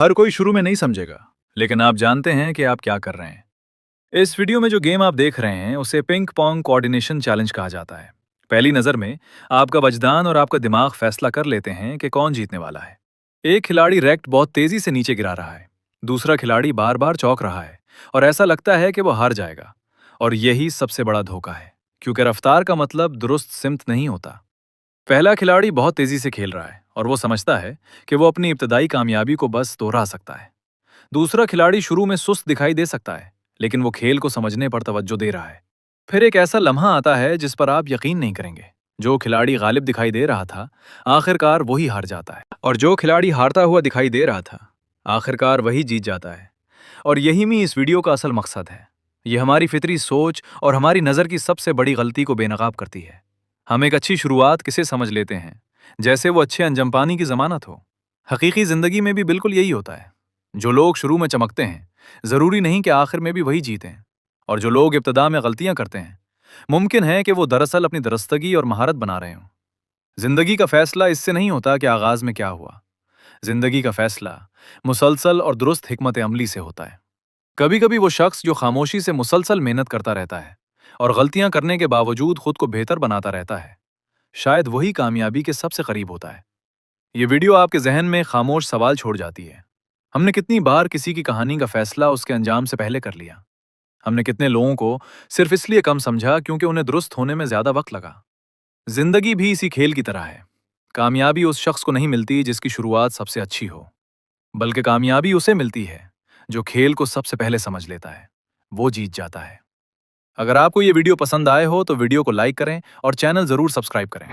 हर कोई शुरू में नहीं समझेगा, लेकिन आप जानते हैं कि आप क्या कर रहे हैं। इस वीडियो में जो गेम आप देख रहे हैं उसे पिंग पोंग कोऑर्डिनेशन चैलेंज कहा जाता है। पहली नजर में आपका वजदान और आपका दिमाग फैसला कर लेते हैं कि कौन जीतने वाला है। एक खिलाड़ी रैकेट बहुत तेजी से नीचे गिरा रहा है, दूसरा खिलाड़ी बार बार चौंक रहा है और ऐसा लगता है कि वो हार जाएगा। और यही सबसे बड़ा धोखा है, क्योंकि रफ्तार का मतलब दुरुस्त सिमत नहीं होता। पहला खिलाड़ी बहुत तेजी से खेल रहा है और वो समझता है कि वो अपनी इब्तदाई कामयाबी को बस दोहरा सकता है। दूसरा खिलाड़ी शुरू में सुस्त दिखाई दे सकता है, लेकिन वो खेल को समझने पर तवज्जो दे रहा है। फिर एक ऐसा लम्हा आता है जिस पर आप यकीन नहीं करेंगे। जो खिलाड़ी गालिब दिखाई दे रहा था, आखिरकार वही हार जाता है, और जो खिलाड़ी हारता हुआ दिखाई दे रहा था, आखिरकार वही जीत जाता है। और यही में इस वीडियो का असल मकसद है। ये हमारी फितरी सोच और हमारी नज़र की सबसे बड़ी गलती को बेनकाब करती है। हम एक अच्छी शुरुआत किसे समझ लेते हैं, जैसे वो अच्छे अंजम पानी की जमानत हो। हकीकी जिंदगी में भी बिल्कुल यही होता है। जो लोग शुरू में चमकते हैं, जरूरी नहीं कि आखिर में भी वही जीतें। और जो लोग इब्तदा में गलतियां करते हैं, मुमकिन है कि वो दरअसल अपनी दरस्तगी और महारत बना रहे हों। जिंदगी का फैसला इससे नहीं होता कि आगाज में क्या हुआ। जिंदगी का फैसला मुसलसल और दुरुस्त हिकमत अमली से होता है। कभी कभी वो शख्स जो खामोशी से मुसलसल मेहनत करता रहता है और गलतियां करने के बावजूद खुद को बेहतर बनाता रहता है, शायद वही कामयाबी के सबसे करीब होता है। ये वीडियो आपके जहन में खामोश सवाल छोड़ जाती है। हमने कितनी बार किसी की कहानी का फैसला उसके अंजाम से पहले कर लिया? हमने कितने लोगों को सिर्फ इसलिए कम समझा क्योंकि उन्हें दुरुस्त होने में ज्यादा वक्त लगा? जिंदगी भी इसी खेल की तरह है। कामयाबी उस शख्स को नहीं मिलती जिसकी शुरुआत सबसे अच्छी हो, बल्कि कामयाबी उसे मिलती है जो खेल को सबसे पहले समझ लेता है। वो जीत जाता है। अगर आपको ये वीडियो पसंद आए हो तो वीडियो को लाइक करें और चैनल जरूर सब्सक्राइब करें।